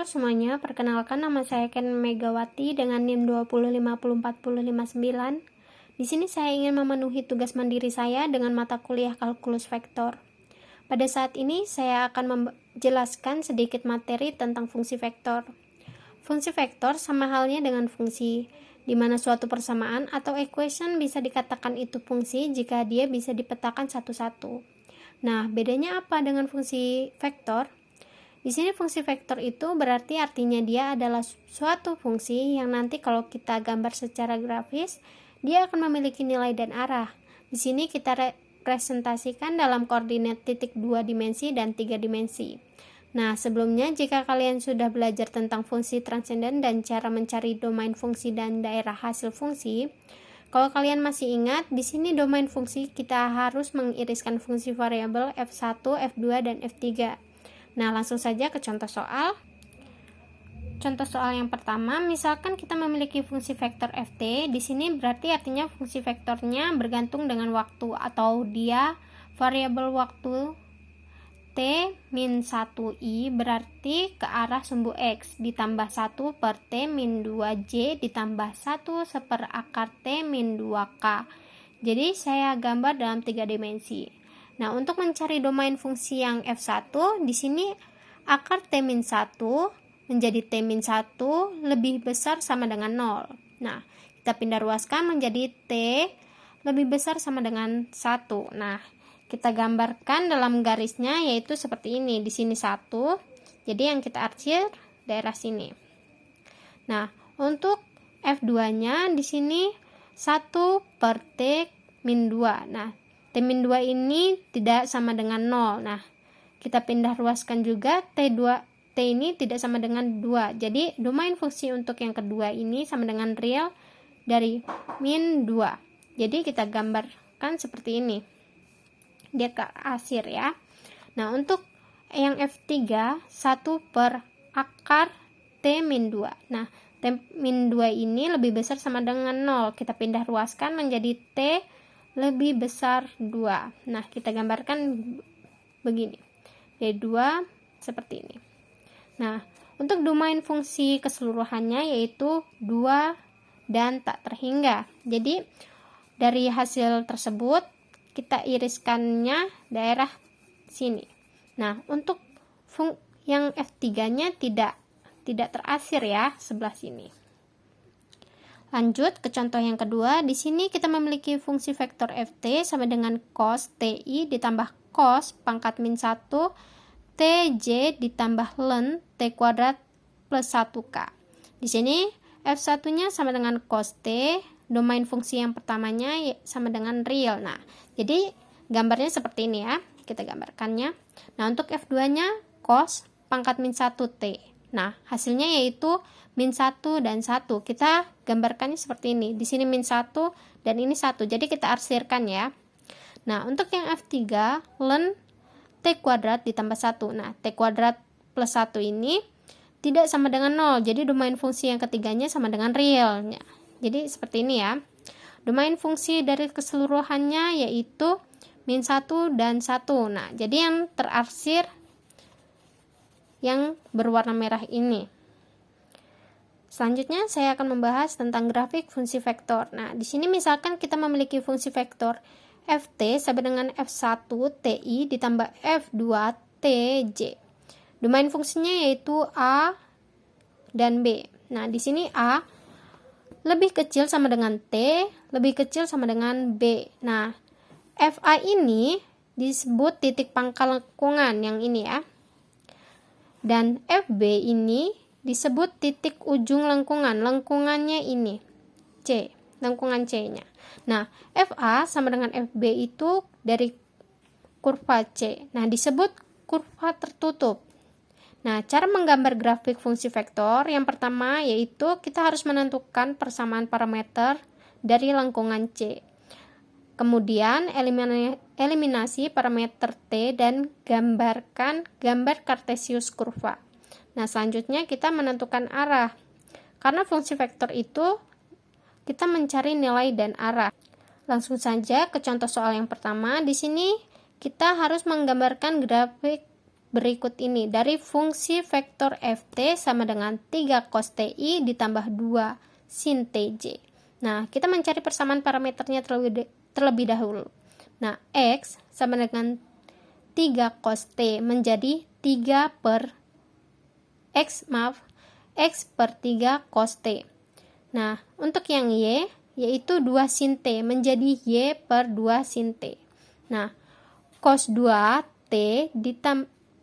Semuanya, perkenalkan nama saya Ken Megawati dengan NIM 205040559. Di sini saya ingin memenuhi tugas mandiri saya dengan mata kuliah kalkulus vektor. Pada saat ini saya akan menjelaskan sedikit materi tentang fungsi vektor. Fungsi vektor sama halnya dengan fungsi, di mana suatu persamaan atau equation bisa dikatakan itu fungsi jika dia bisa dipetakan satu-satu. Nah, bedanya apa dengan fungsi vektor? Di sini fungsi vektor itu berarti artinya dia adalah suatu fungsi yang nanti kalau kita gambar secara grafis, dia akan memiliki nilai dan arah. Di sini kita representasikan dalam koordinat titik 2 dimensi dan 3 dimensi. Nah, sebelumnya jika kalian sudah belajar tentang fungsi transenden dan cara mencari domain fungsi dan daerah hasil fungsi, kalau kalian masih ingat, di sini domain fungsi kita harus mengiriskan fungsi variabel f1, f2, dan f3. Nah, langsung saja ke contoh soal. Contoh soal yang pertama, misalkan kita memiliki fungsi vektor ft, di sini berarti artinya fungsi vektornya bergantung dengan waktu atau dia variabel waktu t min 1i berarti ke arah sumbu x ditambah 1 per t min 2j ditambah 1 seperakar t min 2k. Jadi saya gambar dalam 3 dimensi. Nah, untuk mencari domain fungsi yang f1, di sini akar t-1 menjadi t-1 lebih besar sama dengan 0. Nah, kita pindah ruaskan menjadi t lebih besar sama dengan 1. Nah, kita gambarkan dalam garisnya yaitu seperti ini. Di sini 1. Jadi yang kita arsir daerah sini. Nah, untuk f2-nya di sini 1 per t min 2. Nah, t min 2 ini tidak sama dengan 0. Nah, kita pindah ruaskan juga t ini tidak sama dengan 2. Jadi, domain fungsi untuk yang kedua ini sama dengan real dari min 2. Jadi, kita gambarkan seperti ini. Dia ke arsir ya. Nah, untuk yang f3, 1 per akar t min 2. Nah, t min 2 ini lebih besar sama dengan 0. Kita pindah ruaskan menjadi t lebih besar 2. Nah, kita gambarkan begini. D2 seperti ini. Nah, untuk domain fungsi keseluruhannya yaitu 2 dan tak terhingga. Jadi, dari hasil tersebut kita iriskannya daerah sini. Nah, untuk yang F3-nya tidak terarsir ya, sebelah sini. Lanjut ke contoh yang kedua. Di sini kita memiliki fungsi vektor ft sama dengan cos ti ditambah cos pangkat min 1 tj ditambah ln t kuadrat plus 1k. Di sini f1-nya sama dengan cos t, domain fungsi yang pertamanya sama dengan real. Nah, jadi gambarnya seperti ini ya. Kita gambarkannya. Nah, untuk f2-nya cos pangkat min 1 t. Nah, hasilnya yaitu min 1 dan 1. Kita gambarkannya seperti ini. Di sini min 1 dan ini 1. Jadi kita arsirkan ya. Nah, untuk yang F3, ln t kuadrat ditambah 1. Nah, t kuadrat plus 1 ini tidak sama dengan 0. Jadi domain fungsi yang ketiganya sama dengan realnya. Jadi seperti ini ya. Domain fungsi dari keseluruhannya yaitu min 1 dan 1. Nah, jadi yang terarsir yang berwarna merah ini. Selanjutnya saya akan membahas tentang grafik fungsi vektor. Nah, di sini misalkan kita memiliki fungsi vektor ft sama dengan f1 ti ditambah f2 tj. Domain fungsinya yaitu a dan b. Nah, di sini a lebih kecil sama dengan t, lebih kecil sama dengan b. Nah, fa ini disebut titik pangkal lengkungan yang ini ya. Dan fb ini disebut titik ujung lengkungan. Lengkungannya ini C, lengkungan C-nya. Nah, FA sama dengan FB itu dari kurva C. Nah, disebut kurva tertutup. Nah, cara menggambar grafik fungsi vektor yang pertama yaitu kita harus menentukan persamaan parameter dari lengkungan C. Kemudian eliminasi parameter T dan gambarkan gambar kartesius kurva. Nah, selanjutnya kita menentukan arah. Karena fungsi vektor itu kita mencari nilai dan arah. Langsung saja ke contoh soal yang pertama. Di sini kita harus menggambarkan grafik berikut ini. Dari fungsi vektor ft sama dengan 3 cos ti ditambah 2 sin tj. Nah, kita mencari persamaan parameternya terlebih dahulu. Nah, x sama dengan 3 cos t menjadi 3 per x per 3 cos t. Nah, untuk yang y yaitu 2 sin t menjadi y per 2 sin t. Nah, cos 2t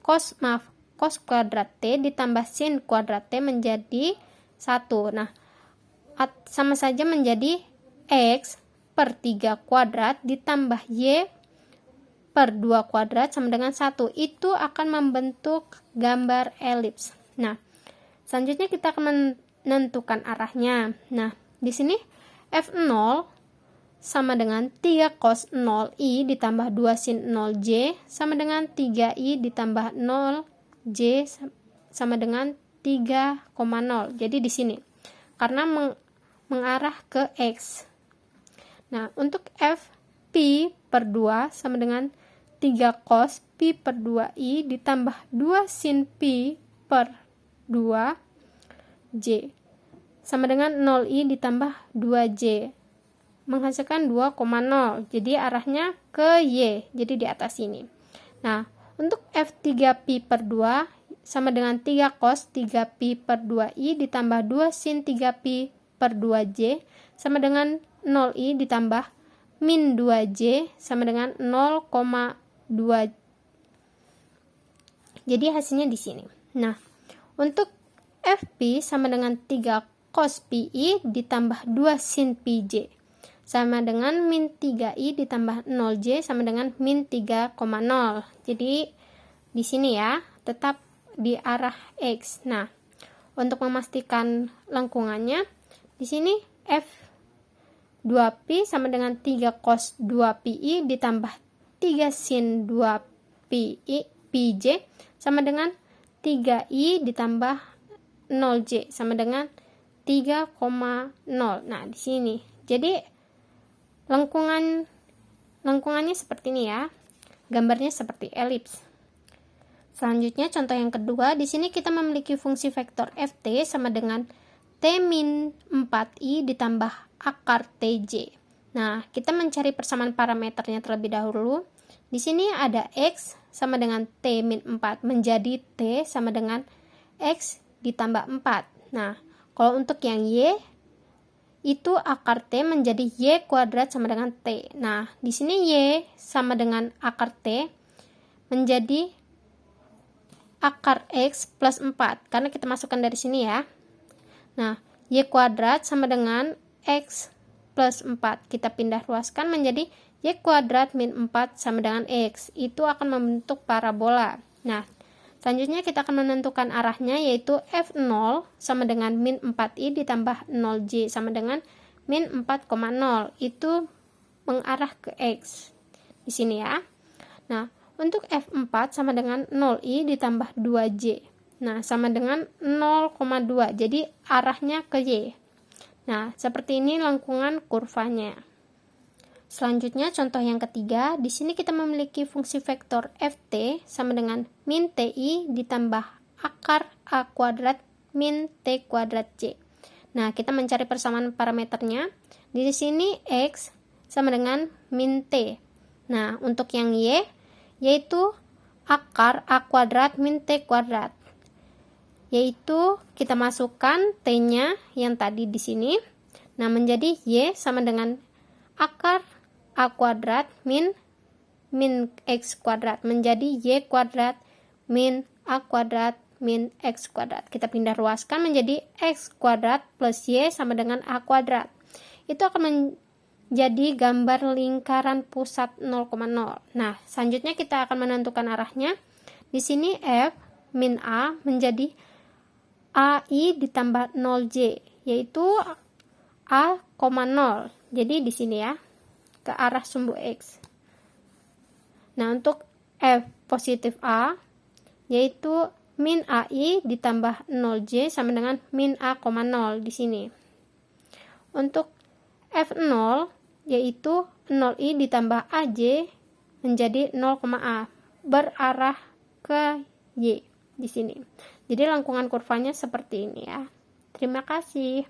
cos kuadrat t ditambah sin kuadrat t menjadi 1. Nah, sama saja menjadi x per 3 kuadrat ditambah y per 2 kuadrat sama dengan 1. Itu akan membentuk gambar elips. Nah, selanjutnya kita akan menentukan arahnya. Nah, di sini f0 sama dengan 3 cos 0i ditambah 2 sin 0j sama dengan 3i ditambah 0j sama dengan 3,0. Jadi di sini karena mengarah ke x. Nah, untuk f pi per 2 sama dengan 3 cos pi per 2i ditambah 2 sin pi per 2j sama dengan 0i ditambah 2j menghasilkan 2,0. Jadi arahnya ke y, jadi di atas sini. Nah, untuk f3pi per 2 sama dengan 3 cos 3pi per 2i ditambah 2 sin 3pi per 2j sama dengan 0i ditambah min 2j sama dengan 0,2. Jadi hasilnya di sini. Nah, untuk fp sama dengan 3 cos pi ditambah 2 sin pj sama dengan min 3i ditambah 0j sama dengan min 3,0. Jadi di sini ya, tetap di arah x. Nah, untuk memastikan lengkungannya, di sini f2pi sama dengan 3 cos 2pi ditambah 3 sin 2pj sama dengan 3i ditambah 0j sama dengan 3,0. Nah, di sini. Jadi lengkungannya seperti ini ya. Gambarnya seperti elips. Selanjutnya contoh yang kedua, di sini kita memiliki fungsi vektor ft sama dengan t min 4i ditambah akar tj. Nah, kita mencari persamaan parameternya terlebih dahulu. Di sini ada x sama dengan t min 4 menjadi t sama dengan x ditambah 4. Nah, kalau untuk yang y itu akar t menjadi y kuadrat sama dengan t. Nah, di sini y sama dengan akar t menjadi akar x plus 4 karena kita masukkan dari sini ya. Nah, y kuadrat sama dengan x plus 4. Kita pindah ruaskan menjadi y kuadrat min 4 sama dengan x. Itu akan membentuk parabola. Nah, selanjutnya kita akan menentukan arahnya yaitu f0 sama dengan min 4i ditambah 0j sama dengan min 4,0. Itu mengarah ke x. Di sini ya. Nah, untuk f4 sama dengan 0i ditambah 2j. Nah, sama dengan 0,2. Jadi arahnya ke y. Nah, seperti ini lengkungan kurvanya. Selanjutnya contoh yang ketiga, di sini kita memiliki fungsi vektor ft sama dengan min ti ditambah akar a kuadrat min t kuadrat j. Nah, kita mencari persamaan parameternya. Di sini x sama dengan min t. Nah, untuk yang y yaitu akar a kuadrat min t kuadrat. Yaitu kita masukkan t-nya yang tadi di sini. Nah, menjadi y sama dengan akar a kuadrat min x kuadrat menjadi y kuadrat min a kuadrat min x kuadrat. Kita pindah ruaskan menjadi x kuadrat plus y sama dengan a kuadrat. Itu akan menjadi gambar lingkaran pusat 0,0. Nah, selanjutnya kita akan menentukan arahnya. Di sini f min a menjadi ai ditambah 0j yaitu a, 0. Jadi di sini ya, ke arah sumbu x. Nah, untuk f positif a yaitu min ai ditambah 0j sama dengan min a, 0 di sini. Untuk f0 yaitu 0i ditambah aj menjadi 0,a berarah ke Y di sini. Jadi lengkungan kurvanya seperti ini ya. Terima kasih.